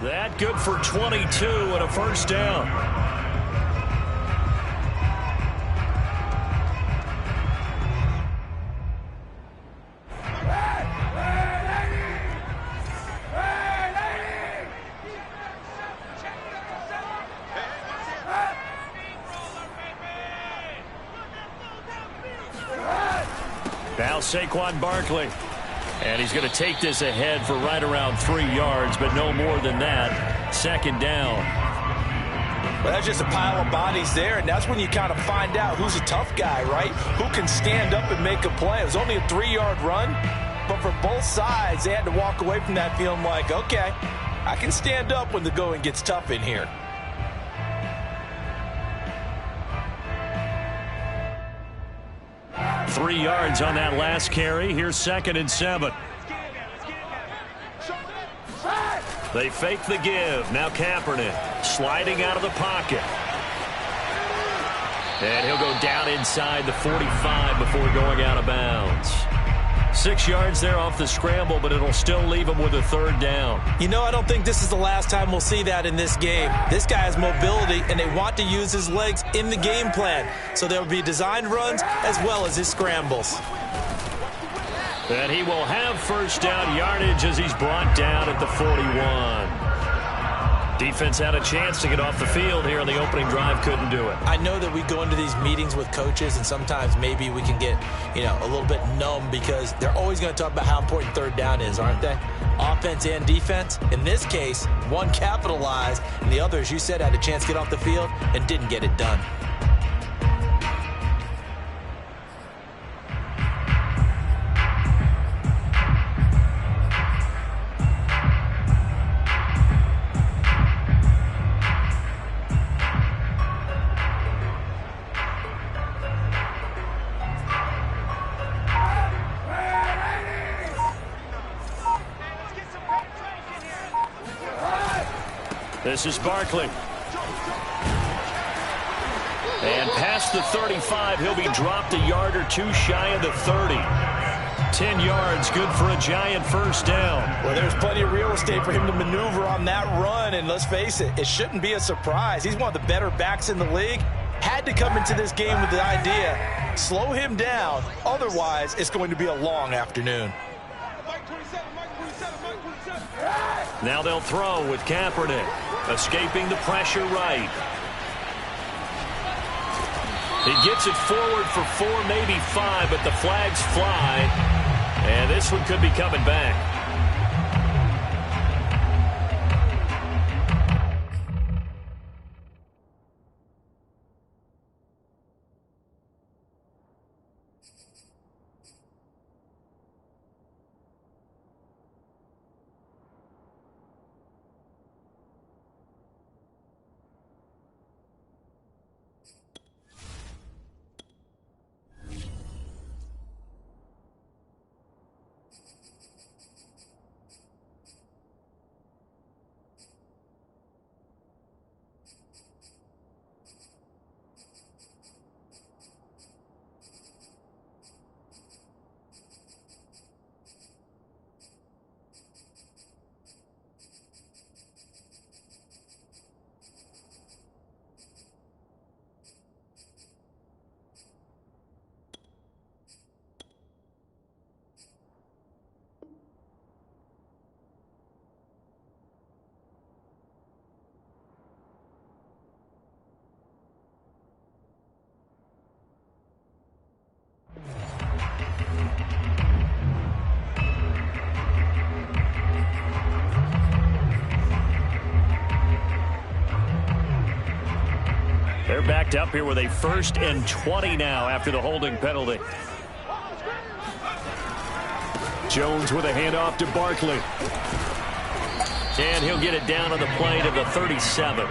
That good for 22 and a first down. Now Saquon Barkley. And he's going to take this ahead for right around 3 yards, but no more than that. Second down. Well, that's just a pile of bodies there, and that's when you kind of find out who's a tough guy, right? Who can stand up and make a play. It was only a 3-yard run, but for both sides, they had to walk away from that feeling like, okay, I can stand up when the going gets tough in here. Three yards on that last carry. Here's 2nd and 7. They fake the give. Now Kaepernick sliding out of the pocket. And he'll go down inside the 45 before going out of bounds. 6 yards there off the scramble, but it'll still leave him with a 3rd down. You know, I don't think this is the last time we'll see that in this game. This guy has mobility, and they want to use his legs in the game plan. So there will be designed runs as well as his scrambles. And he will have first down yardage as he's brought down at the 41. Defense had a chance to get off the field here on the opening drive, couldn't do it. I know that we go into these meetings with coaches, and sometimes maybe we can get, a little bit numb because they're always going to talk about how important 3rd down is, aren't they? Offense and defense. In this case, one capitalized, and the other, as you said, had a chance to get off the field and didn't get it done. This is Barkley. And past the 35, he'll be dropped a yard or two shy of the 30. 10 yards, good for a giant first down. Well, there's plenty of real estate for him to maneuver on that run, and let's face it, it shouldn't be a surprise. He's one of the better backs in the league. Had to come into this game with the idea, slow him down, otherwise it's going to be a long afternoon. Now they'll throw with Kaepernick, escaping the pressure right. He gets it forward for 4, maybe 5, but the flags fly, and this one could be coming back. They're backed up here with a 1st and 20 now after the holding penalty. Jones with a handoff to Barkley. And he'll get it down on the play to the 37.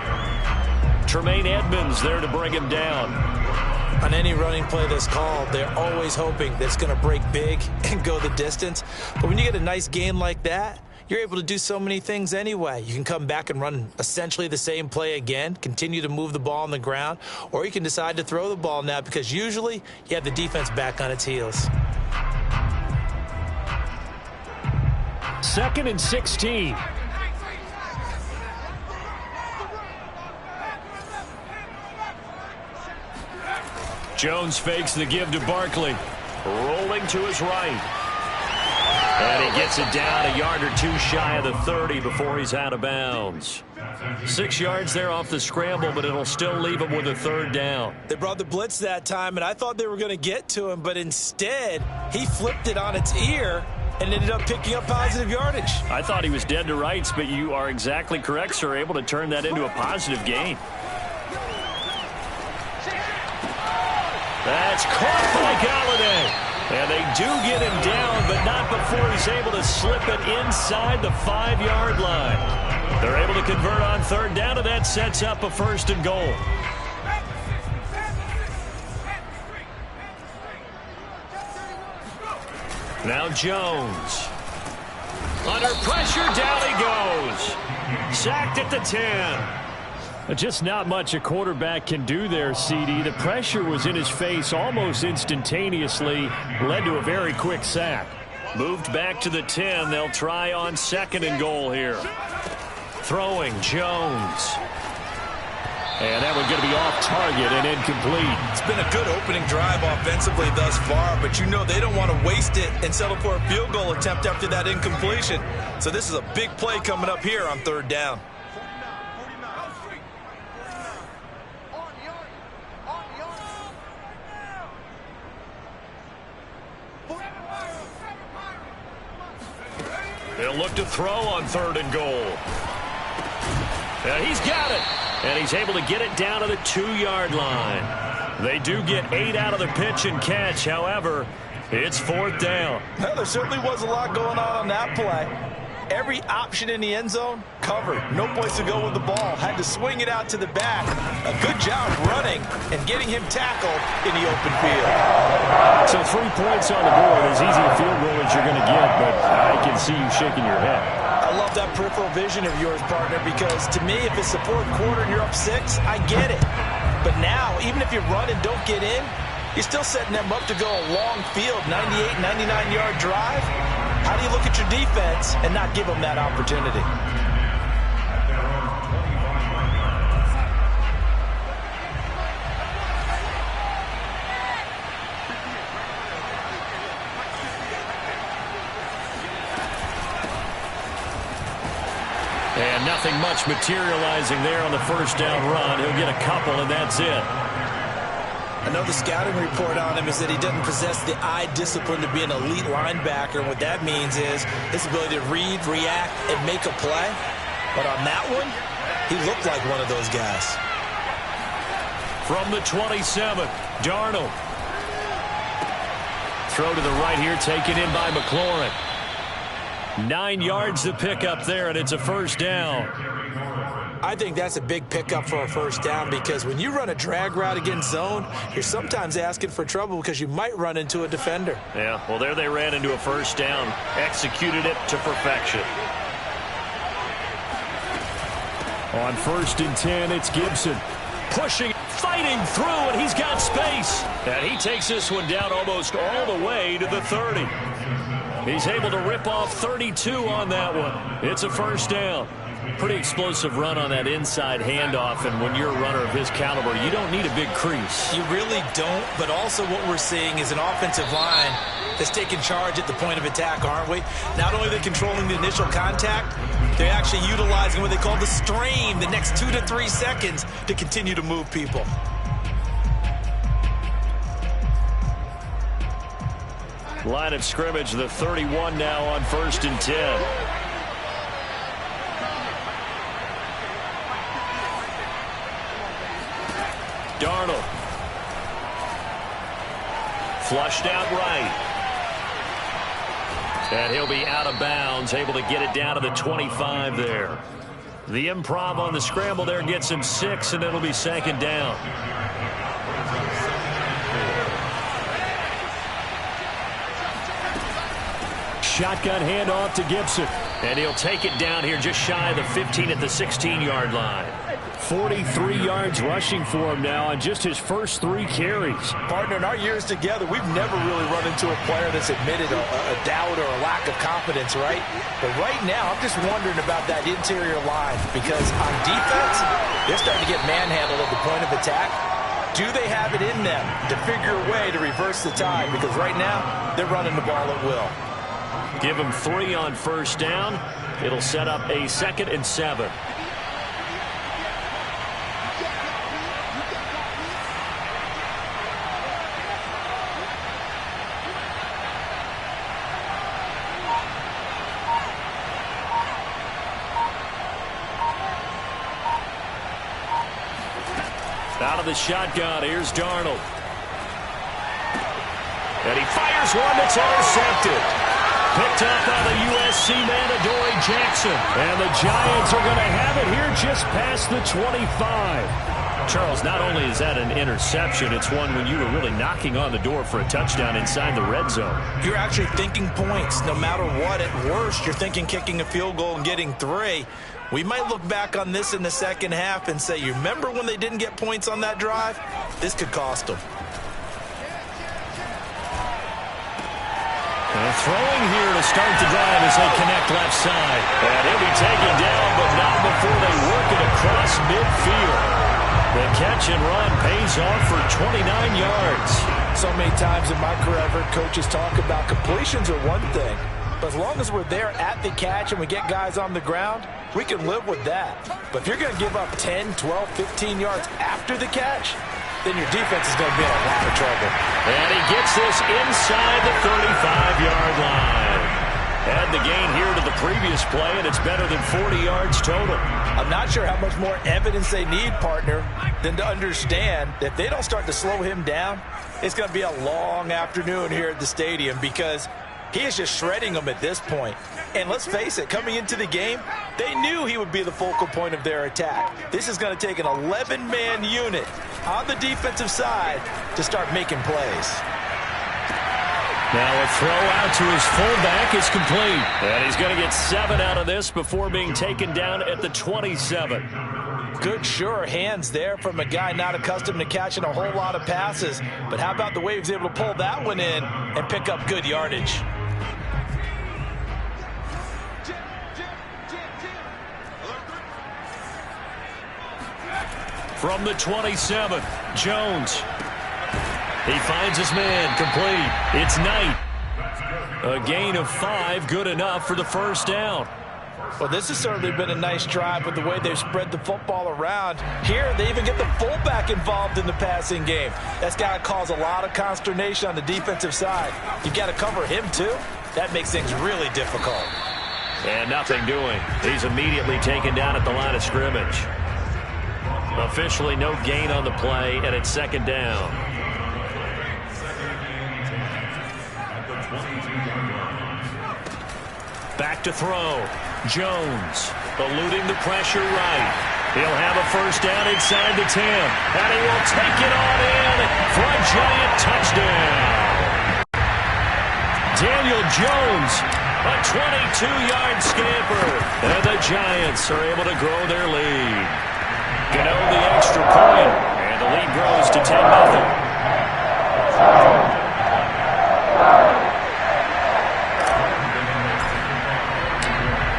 Tremaine Edmonds there to bring him down. On any running play that's called, they're always hoping that it's going to break big and go the distance. But when you get a nice game like that, you're able to do so many things anyway. You can come back and run essentially the same play again, continue to move the ball on the ground, or you can decide to throw the ball now because usually you have the defense back on its heels. 2nd and 16. Jones fakes the give to Barkley. Rolling to his right. And he gets it down a yard or two shy of the 30 before he's out of bounds. 6 yards there off the scramble, but it'll still leave him with a third down. They brought the blitz that time, and I thought they were going to get to him, but instead he flipped it on its ear and ended up picking up positive yardage. I thought he was dead to rights, but you are exactly correct, sir. Able to turn that into a positive gain. That's caught by Galladay. And they do get him down, but not before he's able to slip it inside the 5-yard line. They're able to convert on third down, and that sets up a first and goal. Now Jones. Under pressure, down he goes. Sacked at the 10. Just not much a quarterback can do there, CD. The pressure was in his face almost instantaneously. Led to a very quick sack. Moved back to the 10. They'll try on second and goal here. Throwing, Jones. And that one's going to be off target and incomplete. It's been a good opening drive offensively thus far, but you know they don't want to waste it and settle for a field goal attempt after that incompletion. So this is a big play coming up here on third down. They'll look to throw on third and goal. And he's got it. And he's able to get it down to the 2-yard line. They do get 8 out of the pitch and catch. However, it's fourth down. Well, there certainly was a lot going on that play. Every option in the end zone covered. No place to go with the ball. Had to swing it out to the back. A good job running and getting him tackled in the open field. So 3 points on the board. As easy a field goal as you're going to get, but I can see you shaking your head. I love that peripheral vision of yours, partner, because to me, if it's the fourth quarter and you're up 6, I get it. But now, even if you run and don't get in, you're still setting them up to go a long field, 98, 99-yard drive. How do you look at your defense and not give them that opportunity? And nothing much materializing there on the first down run. He'll get a couple, and that's it. I know the scouting report on him is that he doesn't possess the eye discipline to be an elite linebacker. And what that means is his ability to read, react, and make a play. But on that one, he looked like one of those guys. From the 27, Darnold. Throw to the right here, taken in by McLaurin. 9 yards to pick up there, and it's a first down. I think that's a big pickup for a first down because when you run a drag route against zone, you're sometimes asking for trouble because you might run into a defender. Yeah, well, there they ran into a first down. Executed it to perfection. On 1st and 10, it's Gibson. Pushing, fighting through, and he's got space. And he takes this one down almost all the way to the 30. He's able to rip off 32 on that one. It's a first down. Pretty explosive run on that inside handoff, and when you're a runner of his caliber, you don't need a big crease. You really don't, but also what we're seeing is an offensive line that's taking charge at the point of attack, aren't we? Not only are they controlling the initial contact, they're actually utilizing what they call the strain, the next 2 to 3 seconds to continue to move people. Line of scrimmage, the 31 now on 1st and 10. Darnold. Flushed out right. And he'll be out of bounds, able to get it down to the 25 there. The improv on the scramble there gets him 6, and it'll be second down. Shotgun handoff to Gibson. And he'll take it down here just shy of the 15 at the 16-yard line. 43 yards rushing for him now on just his first 3 carries. Partner, in our years together, we've never really run into a player that's admitted a doubt or a lack of confidence, right? But right now, I'm just wondering about that interior line because on defense, they're starting to get manhandled at the point of attack. Do they have it in them to figure a way to reverse the tide? Because right now, they're running the ball at will. Give them 3 on first down. It'll set up a 2nd and 7. Out of the shotgun, here's Darnold. And he fires one that's intercepted. Picked up by the USC man, Adoree Jackson. And the Giants are going to have it here just past the 25. Charles, not only is that an interception, it's one when you were really knocking on the door for a touchdown inside the red zone. You're actually thinking points. No matter what, at worst, you're thinking kicking a field goal and getting 3. We might look back on this in the second half and say, you remember when they didn't get points on that drive? This could cost them. Throwing here to start the drive as they connect left side. And he'll be taken down, but not before they work it across midfield. The catch and run pays off for 29 yards. So many times in my career, I've heard coaches talk about completions are one thing. But as long as we're there at the catch and we get guys on the ground, we can live with that. But if you're going to give up 10, 12, 15 yards after the catch, then your defense is going to be in a lot of trouble. And he gets this inside the 35-yard line. Add the gain here to the previous play, and it's better than 40 yards total. I'm not sure how much more evidence they need, partner, than to understand that if they don't start to slow him down, it's going to be a long afternoon here at the stadium because he is just shredding them at this point. And let's face it, coming into the game, they knew he would be the focal point of their attack. This is going to take an 11-man unit on the defensive side to start making plays. Now a throw out to his fullback is complete. And he's going to get 7 out of this before being taken down at the 27. Good, sure hands there from a guy not accustomed to catching a whole lot of passes. But how about the way he was able to pull that one in and pick up good yardage? From the 27, Jones. He finds his man, complete. It's Knight. A gain of 5, good enough for the first down. Well, this has certainly been a nice drive with the way they've spread the football around. Here, they even get the fullback involved in the passing game. That's got to cause a lot of consternation on the defensive side. You've got to cover him, too. That makes things really difficult. And nothing doing. He's immediately taken down at the line of scrimmage. Officially no gain on the play, and it's 2nd down. Back to throw. Jones eluding the pressure right. He'll have a first down inside the 10. And he will take it on in for a giant touchdown. Daniel Jones, a 22-yard scamper. And the Giants are able to grow their lead. Gano the extra point, and the lead grows to 10-0.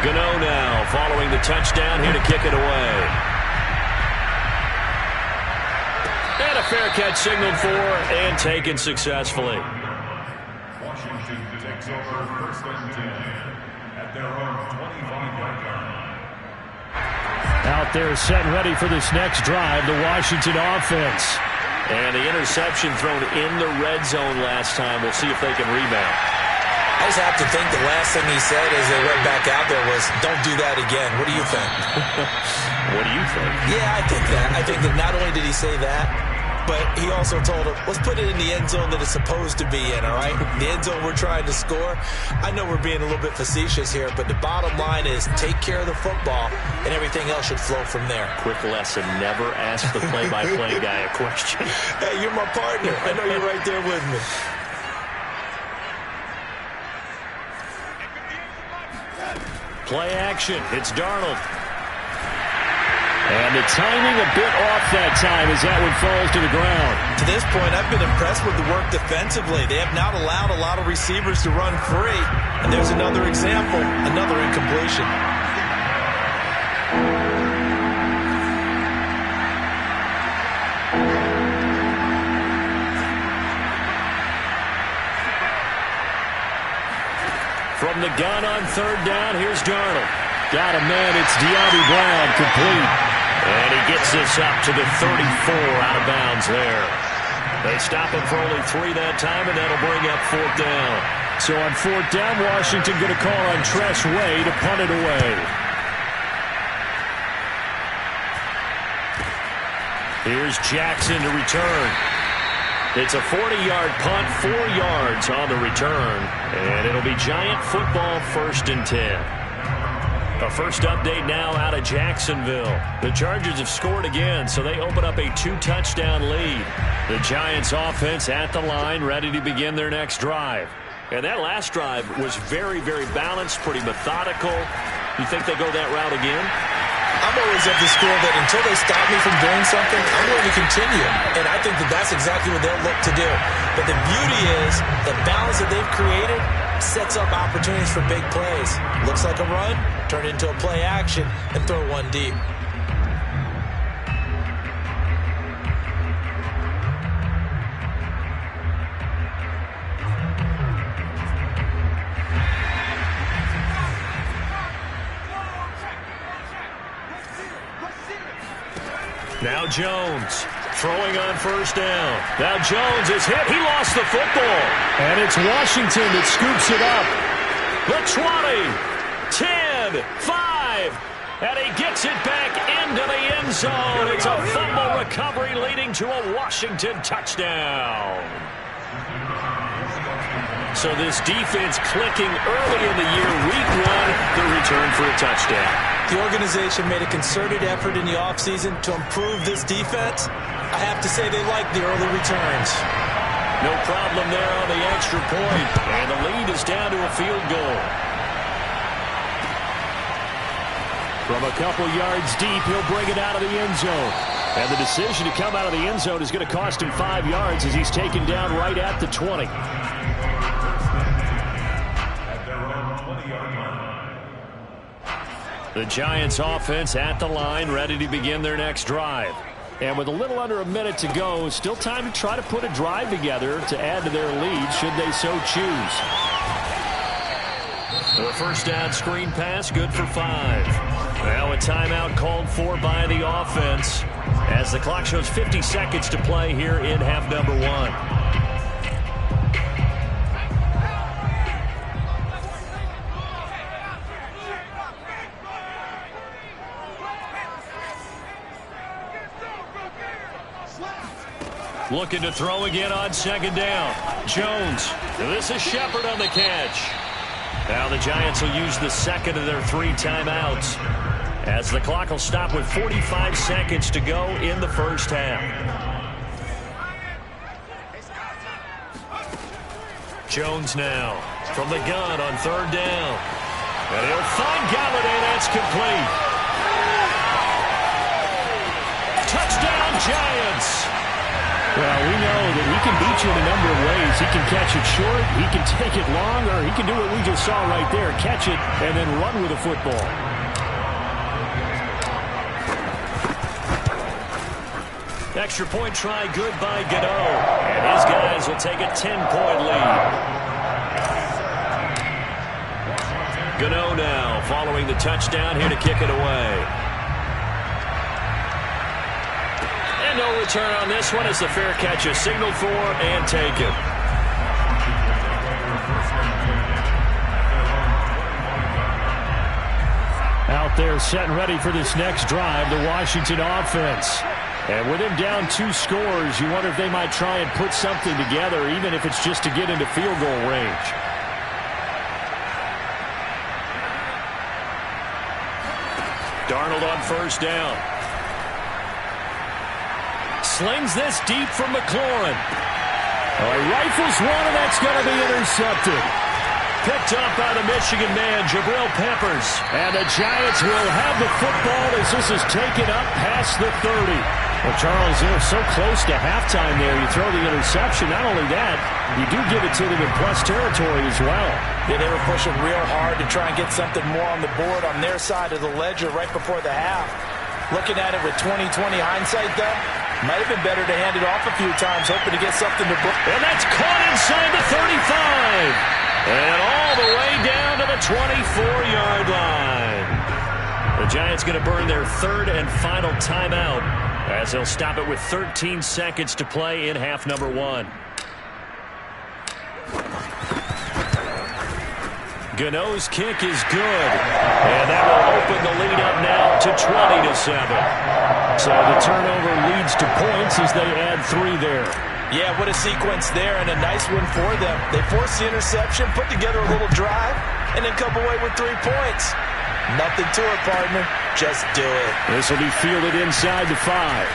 Gano now following the touchdown here to kick it away. And a fair catch signaled for and taken successfully. Washington takes over 1st and 10 at their own 25-yard line. Out there set and ready for this next drive, the Washington offense. And the interception thrown in the red zone last time. We'll see if they can rebound. I just have to think the last thing he said as they went back out there was, don't do that again. What do you think? What do you think? Yeah, I think that. I think that not only did he say that, but he also told him, let's put it in the end zone that it's supposed to be in, all right? The end zone we're trying to score. I know we're being a little bit facetious here, but the bottom line is take care of the football, and everything else should flow from there. Quick lesson, never ask the play-by-play guy a question. Hey, you're my partner. I know you're right there with me. Play action. It's Darnold. And the timing a bit off that time as that one falls to the ground. To this point, I've been impressed with the work defensively. They have not allowed a lot of receivers to run free. And there's another example, another incompletion. From the gun on third down, here's Darnold. Got a man, it's De'Ami Brown, complete. And he gets this up to the 34 out of bounds there. They stop him for only 3 that time, and that'll bring up fourth down. So on fourth down, Washington going to call on Tress Way to punt it away. Here's Jackson to return. It's a 40-yard punt, 4 yards on the return, and it'll be Giant football, 1st and 10. A first update now out of Jacksonville. The Chargers have scored again, so they open up a 2-touchdown lead. The Giants offense at the line, ready to begin their next drive. And that last drive was very, very balanced, pretty methodical. You think they go that route again? I'm always of the school that until they stop me from doing something, I'm going to continue. And I think that that's exactly what they'll look to do. But the beauty is the balance that they've created sets up opportunities for big plays. Looks like a run, turn it into a play action, and throw one deep. Now Jones throwing on first down. Now Jones is hit. He lost the football. And it's Washington that scoops it up. The 20, 10, 5. And he gets it back into the end zone. It's a fumble recovery leading to a Washington touchdown. So this defense clicking early in the year, week 1, the return for a touchdown. The organization made a concerted effort in the offseason to improve this defense. I have to say they like the early returns. No problem there on the extra point. And the lead is down to a field goal. From a couple yards deep, he'll bring it out of the end zone. And the decision to come out of the end zone is going to cost him 5 yards as he's taken down right at the 20. The Giants offense at the line, ready to begin their next drive. And with a little under a minute to go, still time to try to put a drive together to add to their lead should they so choose. The first down screen pass, good for 5. Now a timeout called for by the offense as the clock shows 50 seconds to play here in half number 1. Looking to throw again on second down. Jones. This is Shepard on the catch. Now the Giants will use the second of their 3 timeouts as the clock will stop with 45 seconds to go in the first half. Jones now from the gun on third down. And he'll find Galladay. That's complete. Touchdown Giants. Well, we know that he can beat you in a number of ways. He can catch it short, he can take it long, or he can do what we just saw right there, catch it and then run with the football. Extra point try good by Gano. And his guys will take a 10-point lead. Gano now following the touchdown here to kick it away. And no return on this one as the fair catch is signaled for and taken. Out there set and ready for this next drive, the Washington offense. And with him down 2 scores, you wonder if they might try and put something together, even if it's just to get into field goal range. Darnold on first down. Slings this deep from McLaurin. Oh, he rifles one, and that's going to be intercepted. Picked up by the Michigan man, Jabril Peppers. And the Giants will have the football as this is taken up past the 30. Well, Charles, they're so close to halftime there. You throw the interception. Not only that, you do give it to them in plus territory as well. Yeah, they were pushing real hard to try and get something more on the board on their side of the ledger right before the half. Looking at it with 20/20 hindsight, though, might have been better to hand it off a few times, hoping to get something to book. And that's caught inside the 35. And all the way down 24-yard line. The Giants going to burn their third and final timeout as they'll stop it with 13 seconds to play in half number 1. Gano's kick is good, and that will open the lead up now to 20-7. So the turnover leads to points as they add 3 there. Yeah, what a sequence there, and a nice one for them. They forced the interception, put together a little drive, and then come away with 3 points. Nothing to it, partner. Just do it. This will be fielded inside the 5.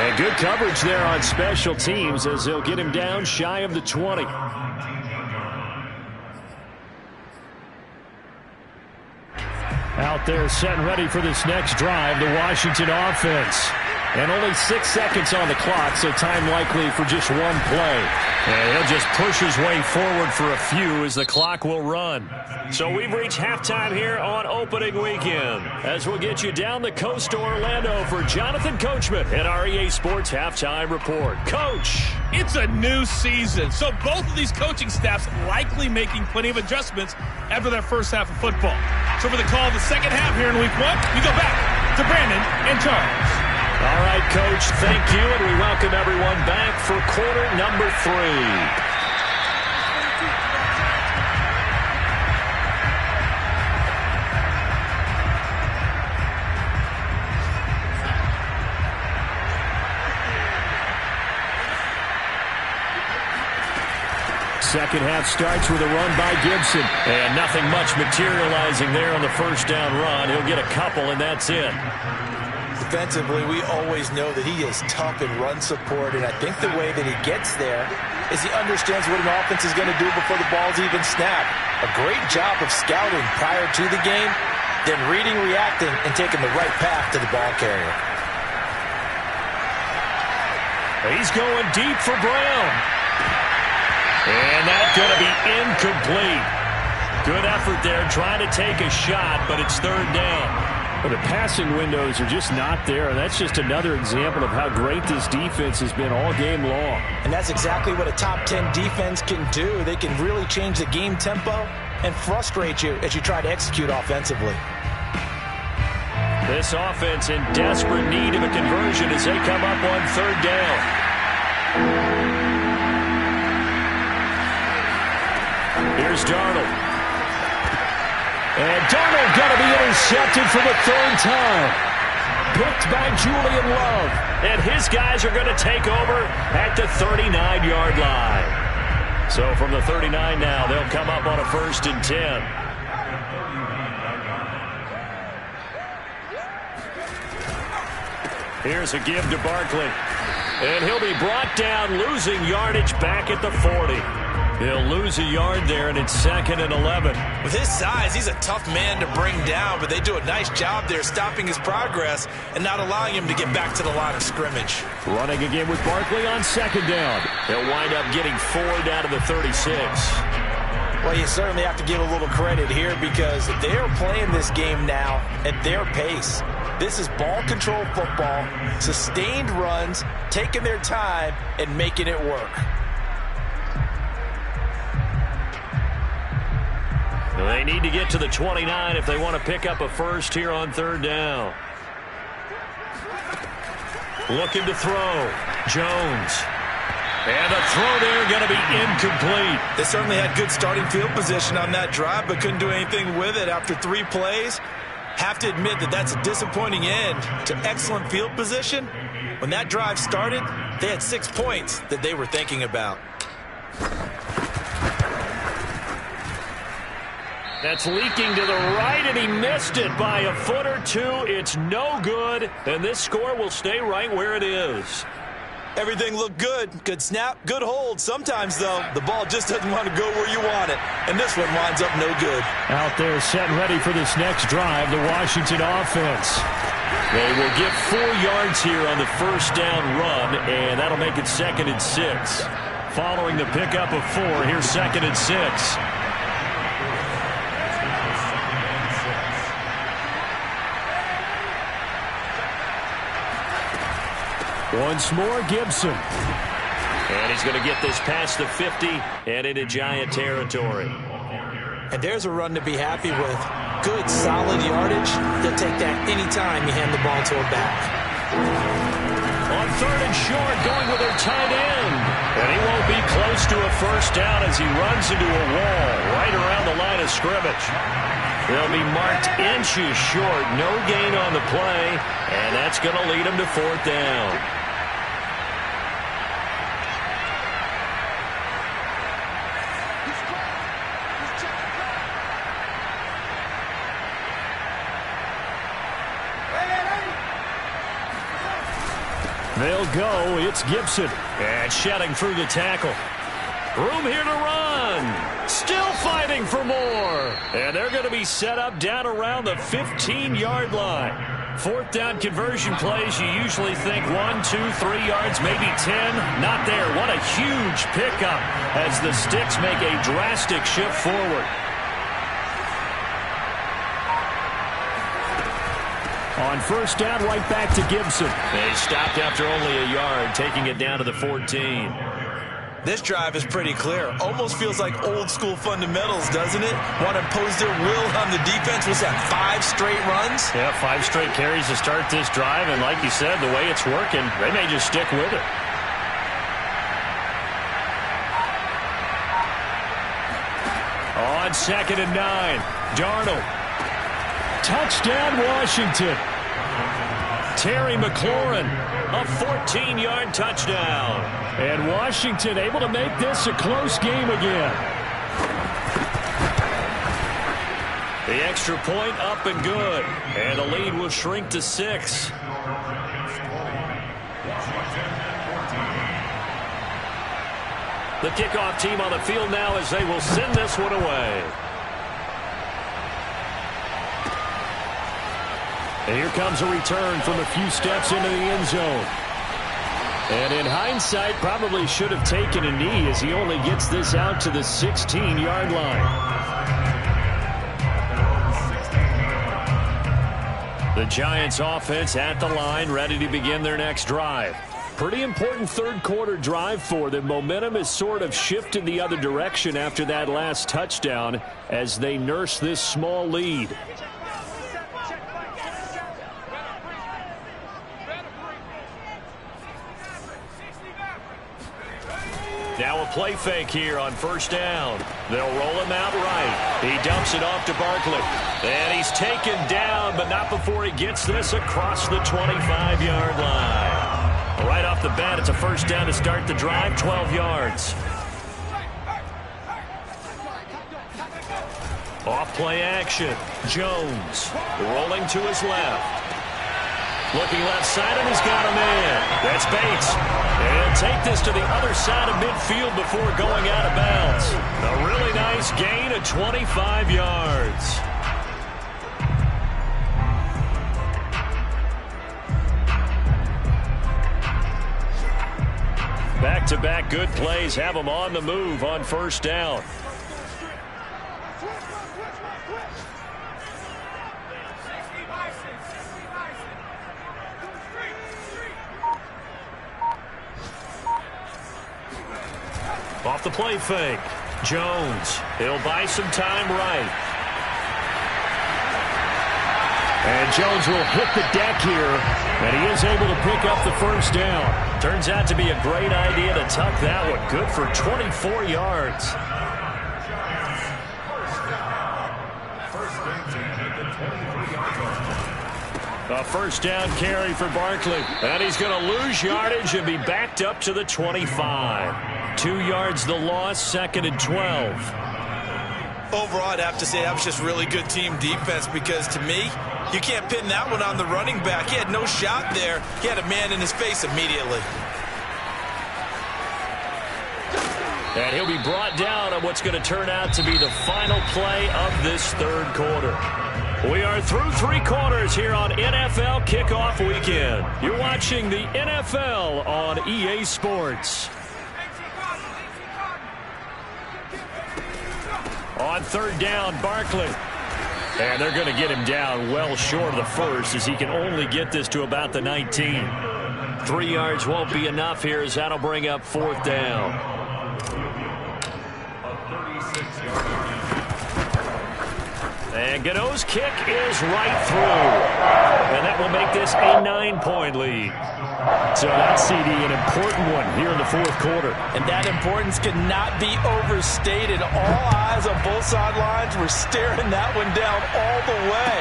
And good coverage there on special teams as they'll get him down shy of the 20. Out there set and ready for this next drive, the Washington offense. And only 6 seconds on the clock, so time likely for just 1 play. And he'll just push his way forward for a few as the clock will run. So we've reached halftime here on opening weekend as we'll get you down the coast to Orlando for Jonathan Coachman at our EA Sports Halftime Report. Coach! It's a new season, so both of these coaching staffs likely making plenty of adjustments after their first half of football. So for the call of the second half here in week 1, we go back to Brandon and Charles. All right, Coach, thank you, and we welcome everyone back for quarter number 3. Second half starts with a run by Gibson. And nothing much materializing there on the first down run. He'll get a couple, and that's it. Defensively, we always know that he is tough in run support, and I think the way that he gets there is he understands what an offense is going to do before the ball's even snapped. A great job of scouting prior to the game, then reading, reacting, and taking the right path to the ball carrier. He's going deep for Brown. And that's going to be incomplete. Good effort there trying to take a shot, but it's third down. But the passing windows are just not there, and that's just another example of how great this defense has been all game long. And that's exactly what a top 10 defense can do. They can really change the game tempo and frustrate you as you try to execute offensively. This offense in desperate need of a conversion as they come up on third down. Here's Darnold. And Darnold going to be intercepted for the 3rd time. Picked by Julian Love. And his guys are going to take over at the 39-yard line. So from the 39 now, they'll come up on a 1st and 10. Here's a give to Barkley. And he'll be brought down, losing yardage back at the 40. He'll lose a yard there, and it's 2nd and 11. With his size, he's a tough man to bring down, but they do a nice job there stopping his progress and not allowing him to get back to the line of scrimmage. Running again with Barkley on 2nd down. He'll wind up getting 4 down to the 36. Well, you certainly have to give a little credit here because they are playing this game now at their pace. This is ball control football, sustained runs, taking their time, and making it work. They need to get to the 29 if they want to pick up a first here on 3rd down. Looking to throw. Jones. And the throw there going to be incomplete. They certainly had good starting field position on that drive, but couldn't do anything with it after 3 plays. Have to admit that that's a disappointing end to excellent field position. When that drive started, they had 6 points that they were thinking about. That's leaking to the right, and he missed it by a foot or 2. It's no good, and this score will stay right where it is. Everything looked good. Good snap, good hold. Sometimes, though, the ball just doesn't want to go where you want it, and this one winds up no good. Out there set and ready for this next drive, the Washington offense. They will get 4 yards here on the first down run, and that'll make it 2nd and 6. Following the pickup of 4, here's 2nd and 6. Once more, Gibson. And he's going to get this past the 50 and into Giant territory. And there's a run to be happy with. Good, solid yardage. He'll take that anytime you hand the ball to a back. On 3rd and short, going with their tight end. And he won't be close to a first down as he runs into a wall right around the line of scrimmage. They'll be marked inches short. No gain on the play, and that's going to lead them to 4th down. They'll go. It's Gibson. And shedding through the tackle. Room here to run. Still fighting for more. And they're going to be set up down around the 15-yard line. 4th down conversion plays, you usually think 1, 2, 3 yards, maybe 10. Not there. What a huge pickup as the Sticks make a drastic shift forward. On 1st down, right back to Gibson. They stopped after only a yard, taking it down to the 14. This drive is pretty clear. Almost feels like old school fundamentals, doesn't it? Want to impose their will on the defense. Was that 5 straight runs? Yeah, 5 straight carries to start this drive. And like you said, the way it's working, they may just stick with it. On 2nd and 9, Darnold. Touchdown, Washington. Terry McLaurin, a 14-yard touchdown. And Washington able to make this a close game again. The extra point up and good. And the lead will shrink to 6. The kickoff team on the field now as they will send this one away. And here comes a return from a few steps into the end zone. And in hindsight, probably should have taken a knee as he only gets this out to the 16-yard line. The Giants offense at the line, ready to begin their next drive. Pretty important 3rd quarter drive for them. Momentum has sort of shifted the other direction after that last touchdown as they nurse this small lead. Now a play fake here on 1st down. They'll roll him out right. He dumps it off to Barkley. And he's taken down, but not before he gets this across the 25-yard line. Right off the bat, it's a 1st down to start the drive, 12 yards. Off play action. Jones rolling to his left. Looking left side, and he's got him in. That's Bates. And he'll take this to the other side of midfield before going out of bounds. A really nice gain of 25 yards. Back-to-back good plays have them on the move on 1st down. Off the play fake. Jones. He'll buy some time right. And Jones will hit the deck here. And he is able to pick up the 1st down. Turns out to be a great idea to tuck that one. Good for 24 yards. A 1st down carry for Barkley. And he's going to lose yardage and be backed up to the 25. 2 yards the loss, 2nd and 12. Overall, I'd have to say that was just really good team defense because to me, you can't pin that one on the running back. He had no shot there. He had a man in his face immediately. And he'll be brought down on what's going to turn out to be the final play of this 3rd quarter. We are through 3 quarters here on NFL Kickoff Weekend. You're watching the NFL on EA Sports. On 3rd down, Barkley. And they're going to get him down well short of the 1st as he can only get this to about the 19. 3 yards won't be enough here as that'll bring up 4th down. And Gano's kick is right through. And that will make this a 9-point lead. So that's, CD, an important one here in the fourth quarter. And that importance cannot be overstated. All eyes on both sidelines were staring that one down all the way.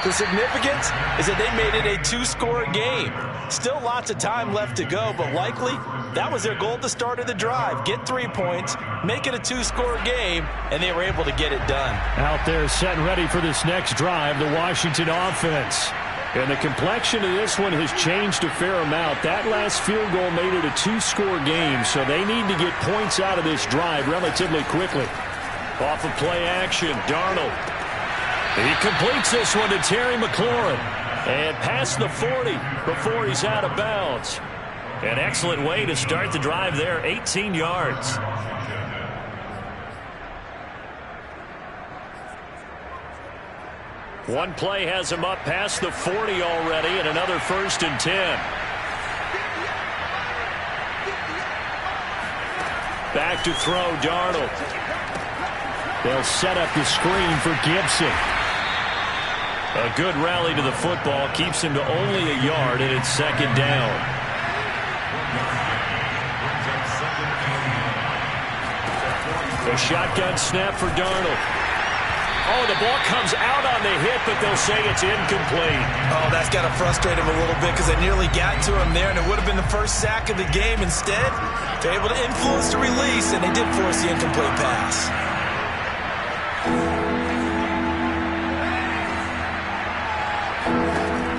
The significance is that they made it a 2-score game. Still lots of time left to go, but likely that was their goal at the start of the drive. Get 3 points, make it a 2-score game, and they were able to get it done. Out there set and ready for this next drive, the Washington offense. And the complexion of this one has changed a fair amount. That last field goal made it a 2-score game, so they need to get points out of this drive relatively quickly. Off of play action, Darnold. He completes this one to Terry McLaurin. And past the 40 before he's out of bounds. An excellent way to start the drive there, 18 yards. One play has him up past the 40 already, and another 1st and 10. Back to throw, Darnold. They'll set up the screen for Gibson. A good rally to the football keeps him to only a yard, and it's 2nd down. A shotgun snap for Darnold. Oh, the ball comes out on the hit, but they'll say it's incomplete. Oh, that's got to frustrate him a little bit because they nearly got to him there, and it would have been the first sack of the game. Instead, they're able to influence the release, and they did force the incomplete pass.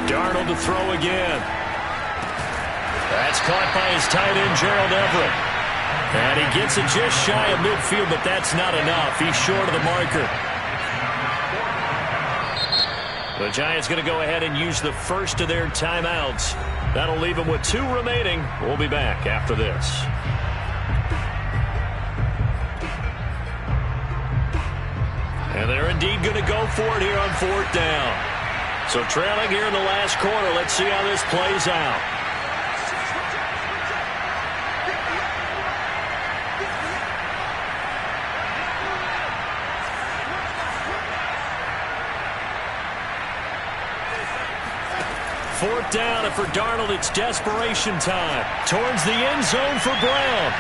Darnold to throw again. That's caught by his tight end, Gerald Everett. And he gets it just shy of midfield, but that's not enough. He's short of the marker. The Giants going to go ahead and use the first of their timeouts. That'll leave them with 2 remaining. We'll be back after this. And they're indeed going to go for it here on 4th down. So trailing here in the last quarter. Let's see how this plays out. Fourth down, and for Darnold, it's desperation time. Towards the end zone for Brown.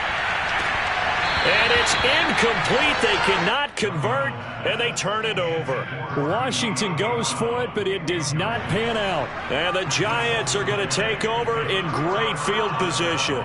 And it's incomplete. They cannot convert, and they turn it over. Washington goes for it, but it does not pan out. And the Giants are going to take over in great field position.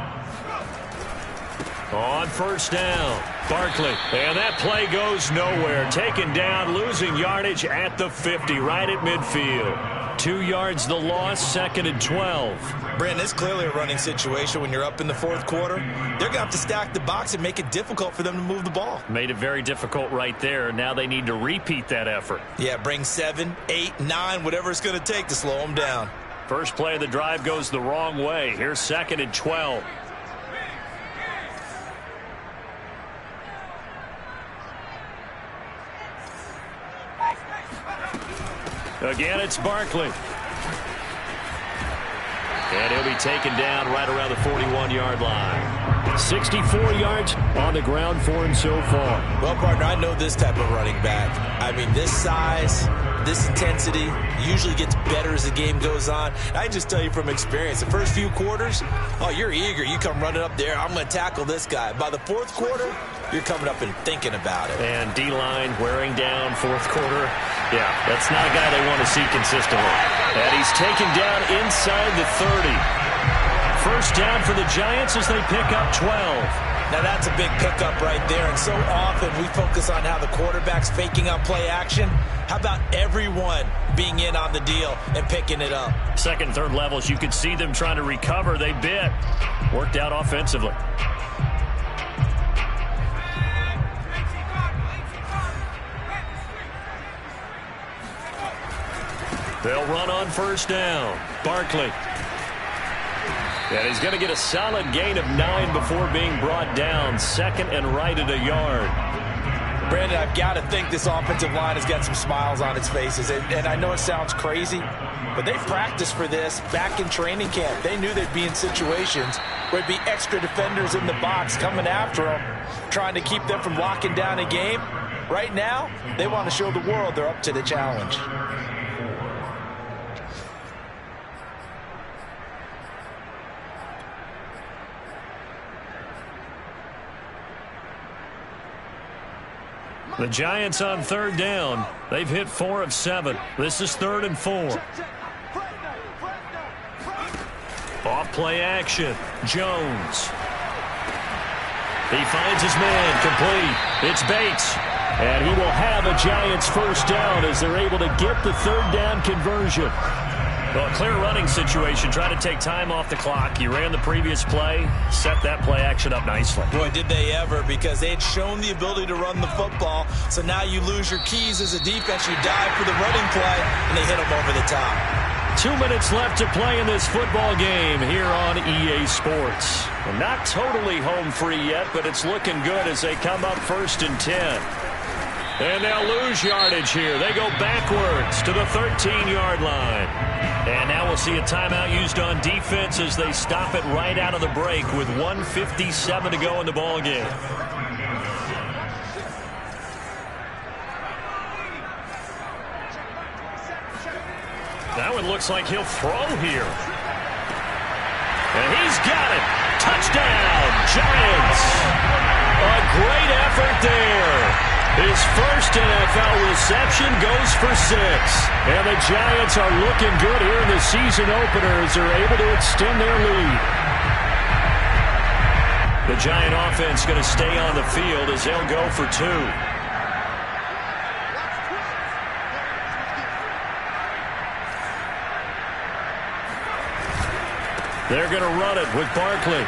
On 1st down, Barkley. And that play goes nowhere. Taken down, losing yardage at the 50, right at midfield. 2 yards the loss, 2nd and 12. Brandon, it's clearly a running situation when you're up in the 4th quarter. They're going to have to stack the box and make it difficult for them to move the ball. Made it very difficult right there. Now they need to repeat that effort. Yeah, bring 7, 8, 9, whatever it's going to take to slow them down. First play of the drive goes the wrong way. Here's 2nd and 12. Again, it's Barkley. And he'll be taken down right around the 41-yard line. 64 yards on the ground for him so far. Well, partner, I know this type of running back. I mean, this size, this intensity usually gets better as the game goes on. I can just tell you from experience, the first few quarters, oh, you're eager. You come running up there, I'm going to tackle this guy. By the 4th quarter, you're coming up and thinking about it. And D-line wearing down 4th quarter. Yeah, that's not a guy they want to see consistently. And he's taken down inside the 30. First down for the Giants as they pick up 12. Now that's a big pickup right there, and so often we focus on how the quarterback's faking up play action. How about everyone being in on the deal and picking it up? 2nd and 3rd levels, you could see them trying to recover. They bit. Worked out offensively. They'll run on 1st down. Barkley. And he's going to get a solid gain of 9 before being brought down. 2nd and right at a yard. Brandon, I've got to think this offensive line has got some smiles on its faces. And I know it sounds crazy, but they practiced for this back in training camp. They knew they'd be in situations where there'd be extra defenders in the box coming after them, trying to keep them from locking down a game. Right now, they want to show the world they're up to the challenge. The Giants on third down. They've hit 4 of 7. This is 3rd and 4. Off play action. Jones. He finds his man complete. It's Bates. And he will have a Giants first down as they're able to get the 3rd down conversion. Well, a clear running situation. Try to take time off the clock. He ran the previous play, set that play action up nicely. Boy, did they ever, because they had shown the ability to run the football. So now you lose your keys as a defense. You dive for the running play, and they hit them over the top. 2 minutes left to play in this football game here on EA Sports. Well, not totally home free yet, but it's looking good as they come up 1st and 10. And they'll lose yardage here. They go backwards to the 13-yard line. And now we'll see a timeout used on defense as they stop it right out of the break with 1:57 to go in the ball game. That one looks like he'll throw here. And he's got it. Touchdown, Giants. A great effort there. His first NFL reception goes for 6. And the Giants are looking good here in the season opener as they're able to extend their lead. The Giant offense going to stay on the field as they'll go for 2. They're going to run it with Barkley.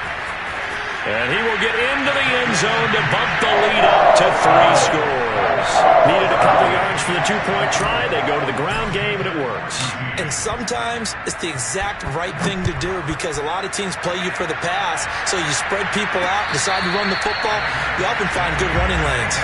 And he will get into the end zone to bump the lead up to 3 scores. Needed a couple yards for the 2-point try. They go to the ground game, and it works. And sometimes it's the exact right thing to do because a lot of teams play you for the pass. So you spread people out, decide to run the football. You often find good running lanes.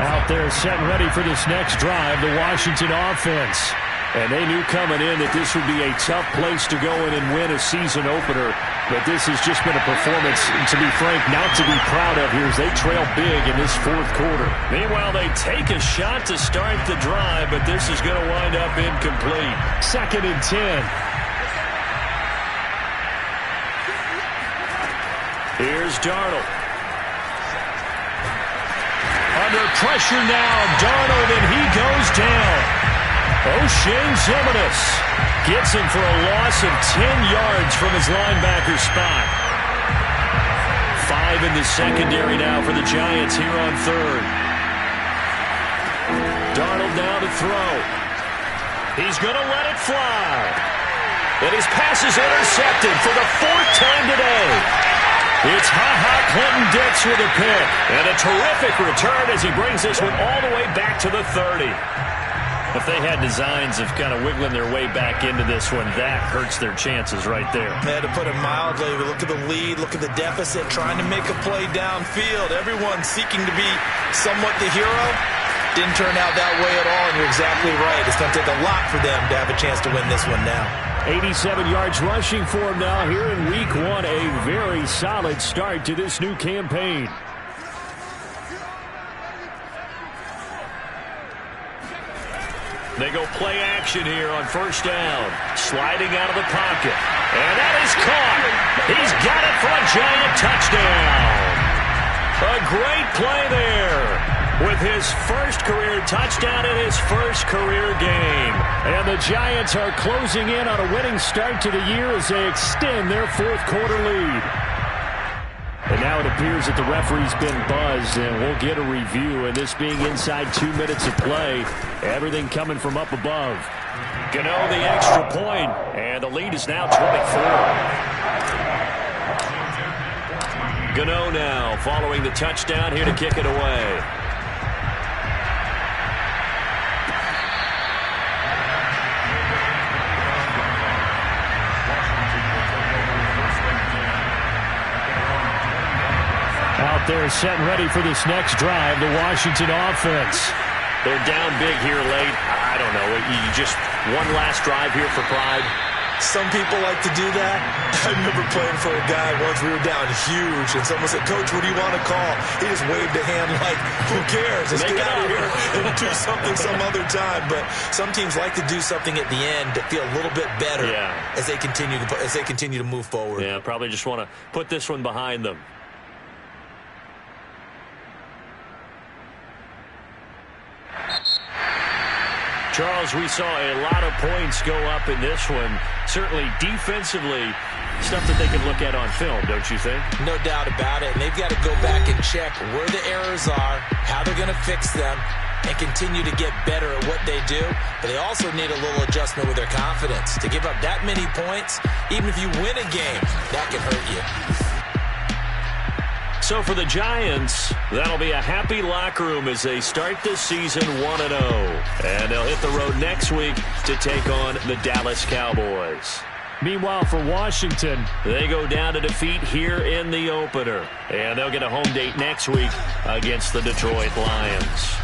Out there set and ready for this next drive, the Washington offense. And they knew coming in that this would be a tough place to go in and win a season opener. But this has just been a performance, to be frank, not to be proud of here as they trail big in this 4th quarter. Meanwhile, they take a shot to start the drive, but this is going to wind up incomplete. 2nd and 10. Here's Darnold. Under pressure now, Darnold, and he goes down. O'Shane Ximines gets him for a loss of 10 yards from his linebacker spot. 5 in the secondary now for the Giants here on 3rd. Darnold now to throw. He's going to let it fly. And his pass is intercepted for the 4th time today. It's Clinton Dix with a pick. And a terrific return as he brings this one all the way back to the 30. If they had designs of kind of wiggling their way back into this one, that hurts their chances right there. Man, to put it mildly, look at the lead, look at the deficit, trying to make a play downfield. Everyone seeking to be somewhat the hero. Didn't turn out that way at all, and you're exactly right. It's going to take a lot for them to have a chance to win this one now. 87 yards rushing for him now here in week 1. A very solid start to this new campaign. They go play action here on 1st down. Sliding out of the pocket. And that is caught. He's got it for a Giant touchdown. A great play there with his first career touchdown in his first career game. And the Giants are closing in on a winning start to the year as they extend their 4th quarter lead. And now it appears that the referee's been buzzed, and we'll get a review. And this being inside 2 minutes of play, everything coming from up above. Gano the extra point, and the lead is now 24. Gano now following the touchdown here to kick it away. Out there set and ready for this next drive, the Washington offense. They're down big here late. I don't know. You just one last drive here for pride. Some people like to do that. I remember playing for a guy once. We were down huge, and someone said, "Coach, what do you want to call?" He just waved a hand like, "Who cares? Let's get out of here and do something some other time." But some teams like to do something at the end to feel a little bit better as they continue to move forward. Yeah, probably just want to put this one behind them. Charles, we saw a lot of points go up in this one. Certainly defensively, stuff that they can look at on film, don't you think? No doubt about it. And they've got to go back and check where the errors are, how they're going to fix them, and continue to get better at what they do. But they also need a little adjustment with their confidence. To give up that many points, even if you win a game, that can hurt you. So for the Giants, that'll be a happy locker room as they start this season 1-0. And they'll hit the road next week to take on the Dallas Cowboys. Meanwhile, for Washington, they go down to defeat here in the opener. And they'll get a home date next week against the Detroit Lions.